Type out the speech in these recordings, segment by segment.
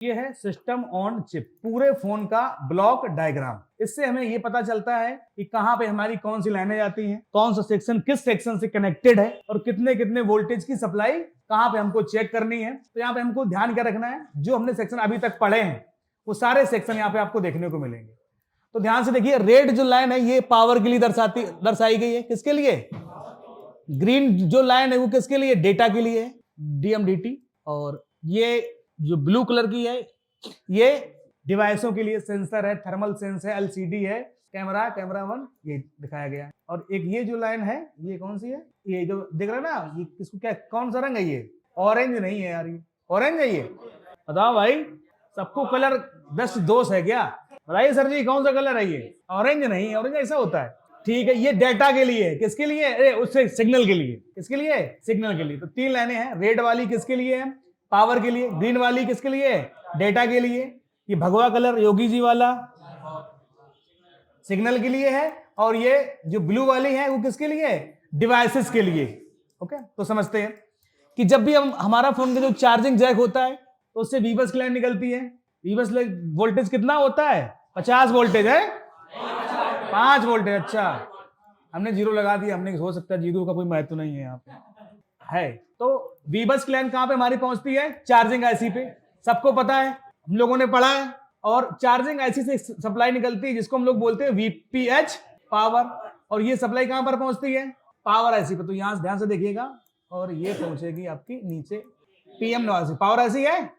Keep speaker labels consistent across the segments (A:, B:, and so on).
A: ये है system on chip, पूरे फोन का ब्लॉक डायग्राम। इससे हमें ये पता चलता है कि कहां पे हमारी कौन सी लाइनें जाती हैं, कौन सा सेक्शन किस सेक्शन से कनेक्टेड है और कितने कितने वोल्टेज की सप्लाई कहां पे हमको चेक करनी है। तो यहाँ पे हमको ध्यान क्या रखना है, जो हमने सेक्शन अभी तक पढ़े हैं वो सारे सेक्शन यहाँ पे आपको देखने को मिलेंगे। तो ध्यान से देखिए, रेड जो लाइन है ये पावर के लिए दर्शाई गई है। किसके लिए? ग्रीन जो लाइन है वो किसके लिए? डेटा के लिए है, डीएमडीटी। और ये जो ब्लू कलर की है ये डिवाइसों के लिए, सेंसर है, थर्मल सेंस है, एलसीडी है, कैमरा 1 ये दिखाया गया है। और एक ये जो लाइन है ये कौन सी है? ये जो दिख रहा है ना, ये किसको क्या, कौन सा रंग है ये? ऑरेंज नहीं है यार, ये ऑरेंज है ये? बताओ भाई, सबको कलर दस दोष है क्या? बताइए सर जी, कौन सा कलर है ये? ऑरेंज नहीं, ऑरेंज ऐसा होता है। ठीक है, ये डेटा के लिए है। किसके लिए? अरे उससे सिग्नल के लिए। किसके लिए? सिग्नल के लिए। तो 3 लाइनें हैं। रेड वाली किसके लिए है? पावर के लिए। ग्रीन वाली किसके लिए? डेटा के लिए। ये भगवा कलर योगी जी वाला सिग्नल के लिए है। और ये जो ब्लू वाली है वो किसके लिए? डिवाइसेस के लिए। ओके, तो समझते हैं कि जब भी हमारा फोन का जो चार्जिंग जैक होता है तो उससे वीबस की लाइन निकलती है। वीबस वोल्टेज कितना होता है? 50 वोल्टेज है, 5 वोल्टेज। अच्छा, हमने 0 लगा दिया, हमने हो सकता है 0 का कोई महत्व नहीं है यहाँ पे है। तो वीबस की लाइन कहां पे हमारी पहुंचती है? चार्जिंग आईसी पे। सबको पता है, हम लोगों ने पढ़ा है। और चार्जिंग आईसी से सप्लाई निकलती है जिसको हम लोग बोलते हैं वीपीएच पावर। और ये सप्लाई कहां पर पहुंचती है? पावर आईसी पे। तो यहां से ध्यान से देखिएगा, और ये पहुंचेगी आपकी नीचे पीएम नवासी। पावर आईसी है,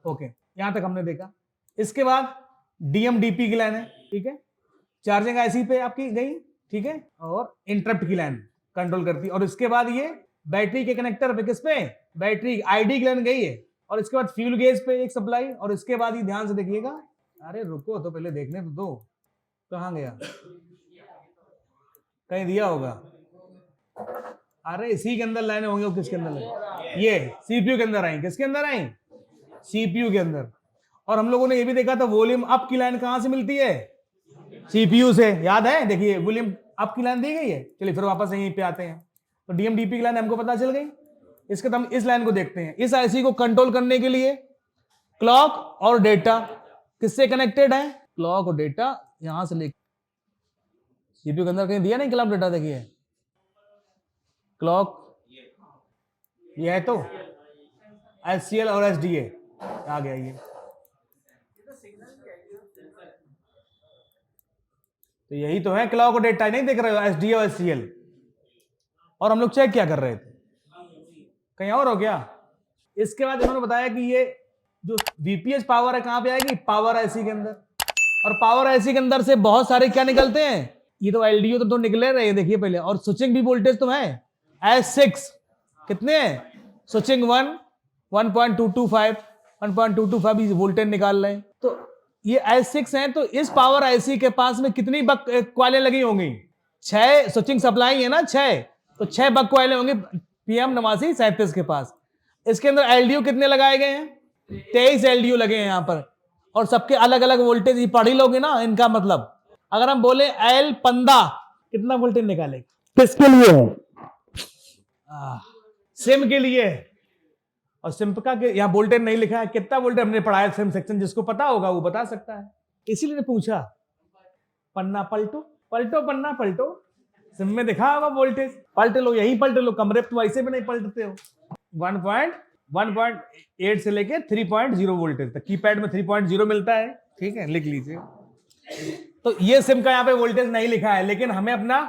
A: ओके, यहां तक हमने देखा। इसके बाद डीएमडीपी की लाइन है, ठीक है, चार्जिंग आईसी पे आपकी गई, ठीक है, और इंटरप्ट की लाइन कंट्रोल करती है। और इसके बाद ये बैटरी के कनेक्टर पे, किस पे? बैटरी आईडी की लाइन गई है। और इसके बाद फ्यूल गेज पे एक सप्लाई। और इसके बाद ही ध्यान से देखिएगा, अरे रुको तो पहले देखने तो दो, कहां गया? कहीं दिया होगा। अरे इसी के अंदर लाइन होंगे। किसके अंदर लाइन? ये सीपीयू के अंदर आई। किसके अंदर आई? सीपीयू के अंदर। और हम लोगों ने ये भी देखा था वॉल्यूम अप की लाइन कहां से मिलती है? सीपीयू से। याद है? देखिए वॉल्यूम अप की लाइन दी गई है। चलिए फिर वापस यहीं पे आते हैं। तो डीएमडीपी की लाइन हमको पता चल गई। इसके बाद हम इस लाइन को देखते हैं। इस आईसी को कंट्रोल करने के लिए क्लॉक और डेटा किससे कनेक्टेड है? क्लॉक और डेटा यहां से लेकर सीपीयू के अंदर कहीं दिया नहीं क्लॉक डेटा? देखिए क्लॉक ये है, तो एचसीएल और एसडीए आ गया ये। तो यही तो है क्लॉक और डेटा, नहीं देख रहे हो? एसडीए और एचसीएल। और हम लोग चेक क्या कर रहे थे? कहीं और हो गया? इसके बाद इन्होंने बताया कि ये जो वीपीएच पावर है कहां पे आएगी? पावर आईसी के अंदर। और पावर आईसी के अंदर से बहुत सारे क्या निकलते हैं? ये तो एलडीओ तो निकले रहे हैं, देखिए पहले। और स्विचिंग भी वोल्टेज तो है S6 कितने हैं? स्विचिंग 1 1.225 1.225 वोल्टेज निकाल रहे हैं। तो ये S6 है। तो इस पावर आईसी के पास में कितनी बक क्वाइलें लगी होंगी? 6 स्विचिंग सप्लाई है ना, 6। तो 6 बक क्वाइलें होंगी PM 8937 के पास। इसके अंदर एलडीओ कितने लगाए गए हैं? 23 एलडीओ लगे हैं यहां पर। और सबके अलग अलग वोल्टेज ही पढ़ ही लोगे ना। इनका मतलब अगर हम बोले एल 15 कितना वोल्टेज निकालेगा? किसके लिए है? सिम के लिए। और सिम्पका के यहाँ वोल्टेज नहीं लिखा है। कितना वोल्टेज हमने पढ़ा है सिम सेक्शन, जिसको पता होगा वो बता सकता है। इसीलिए पूछा, पन्ना पलटो, पलटो पन्ना पलटो, सिम में दिखा होगा वोल्टेज, पलट लो, यही पलट लो। कमरे तो वैसे भी नहीं पलटते हो। 1.8 से लेके 3.0 वोल्टेज तक। कीपैड में 3.0 मिलता है, ठीक है, लिख लीजिए। तो ये सिम का यहाँ पे वोल्टेज नहीं लिखा है, लेकिन हमें अपना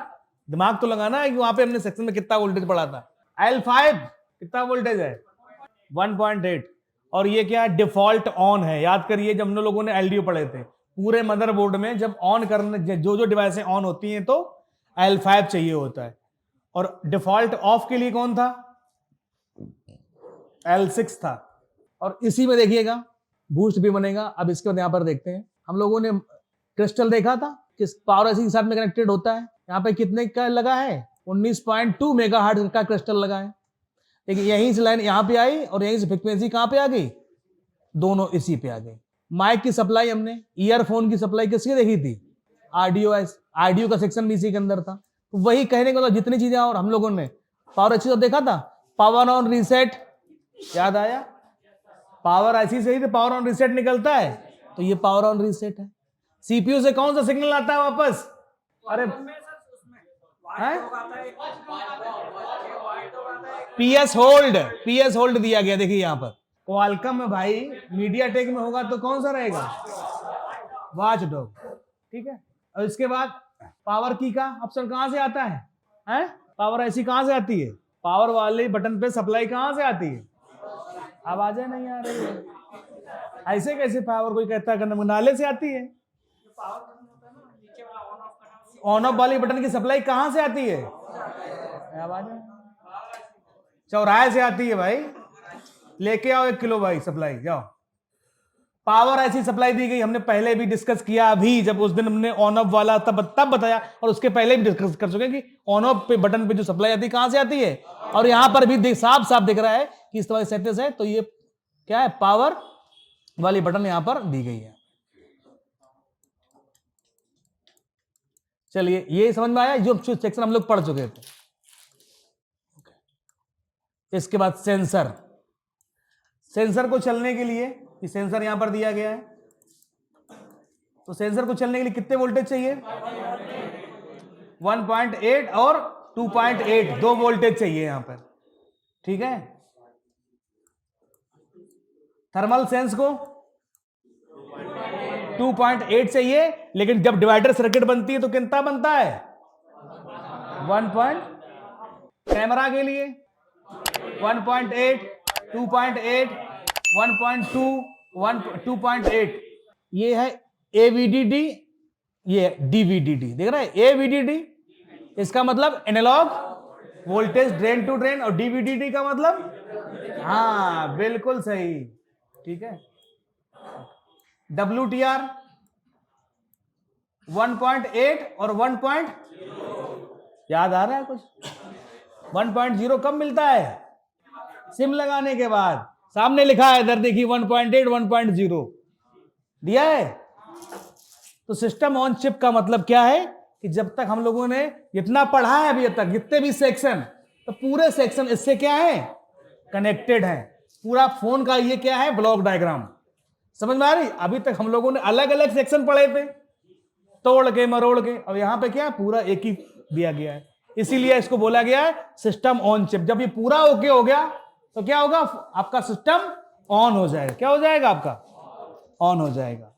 A: दिमाग तो लगाना है कि वहां पे हमने सेक्शन में कितना वोल्टेज पढ़ा था। L5 कितना वोल्टेज है? 1.8। और ये क्या? डिफॉल्ट ऑन है। याद करिए, जब हम लोगों ने एलडीओ पढ़े थे, पूरे मदरबोर्ड में जब ऑन करने जो डिवाइसें ऑन होती हैं तो L5 चाहिए होता है। और डिफॉल्ट ऑफ के लिए कौन था? L6 था। और इसी में देखिएगा बूस्ट भी बनेगा। अब इसके बाद यहां पर देखते हैं, हम लोगों ने क्रिस्टल देखा था किस पावर आईसी के साथ में कनेक्टेड होता है। यहाँ पे कितने का लगा है? 19.2 मेगाहर्ट्ज का क्रिस्टल लगा है। लेकिन यहीं से लाइन यहाँ पे आई और यहीं से फ्रीक्वेंसी कहां पे आ गई? दोनों इसी पे आ गई। माइक की सप्लाई हमने, ईयरफोन की सप्लाई किसकी देखी थी? आरडीओ का सेक्शन भी इसी के अंदर था। तो वही कहने को जितनी चीजें और हम लोगों ने पावर अच्छी तो देखा था। पावर ऑन रीसेट याद आया? पावर ऐसी से ही तो पावर ऑन रीसेट निकलता है, तो ये पावर ऑन रीसेट है। सीपीयू से कौन सा सिग्नल आता है वापस? अरे पीएस होल्ड दिया गया, देखिए यहां पर क्वालकॉम में भाई, मीडियाटेक में होगा तो कौन सा रहेगा? वॉच डॉग, ठीक है। और इसके बाद पावर की का ऑप्शन कहां से आता है? हैं? पावर ऐसी कहां से आती है? पावर वाले बटन पे सप्लाई कहां से आती है? आवाजें नहीं आ रही है, ऐसे कैसे पावर कोई कहता है नाले से आती है? ऑन ऑफ वाली बटन की सप्लाई कहां से आती है? आवाजें चौराहे से आती है भाई, लेके आओ 1 किलो भाई सप्लाई, जाओ। पावर ऐसी सप्लाई दी गई, हमने पहले भी डिस्कस किया, अभी जब उस दिन हमने ऑन ऑफ वाला तब बताया, और उसके पहले भी डिस्कस कर चुके कि ऑन ऑफ पे बटन पे जो सप्लाई आती है कहां से आती है। और यहां पर भी साफ साफ दिख रहा है कि इस तरह सेटिंग है, तो ये क्या है? पावर वाली बटन यहां पर दी गई है। चलिए, ये समझ में आया जो सेक्शन हम लोग पढ़ चुके थे। इसके बाद सेंसर को चलने के लिए, ये सेंसर यहां पर दिया गया है, तो सेंसर को चलने के लिए कितने वोल्टेज चाहिए? 1.8 और 2.8, 2 वोल्टेज चाहिए यहां पर, ठीक है। थर्मल सेंस को 2.8 चाहिए, लेकिन जब डिवाइडर सर्किट बनती है तो कितना बनता है? 1. कैमरा के लिए 1.8, 2.8, 1.2, 2.8, ये है AVDD, ये DVDD, देख रहे हैं? AVDD इसका मतलब analogue voltage drain to drain, और DVDD का मतलब, हाँ बिल्कुल सही, ठीक है। WTR 1.8 और 1. याद आ रहा है कुछ? 1.0 कब मिलता है? सिम लगाने के बाद। सामने लिखा है इधर देखिए 1.8, 1.0 दिया है। तो सिस्टम ऑन चिप का मतलब क्या है कि जब तक हम लोगों ने जितना पढ़ा है अभी तक, जितने भी सेक्शन, तो पूरे सेक्शन इससे क्या है? कनेक्टेड है। पूरा फोन का ये क्या है? Block diagram. समझ में आ रही? अभी तक हम लोगों ने अलग अलग सेक्शन पढ़े थे, तोड़ के मरोड़ के, और यहां पे क्या पूरा एक ही दिया गया है, इसीलिए इसको बोला गया है सिस्टम ऑन चिप। जब ये पूरा ओके हो गया तो क्या होगा? आपका सिस्टम ऑन हो जाएगा। क्या हो जाएगा? आपका ऑन हो जाएगा।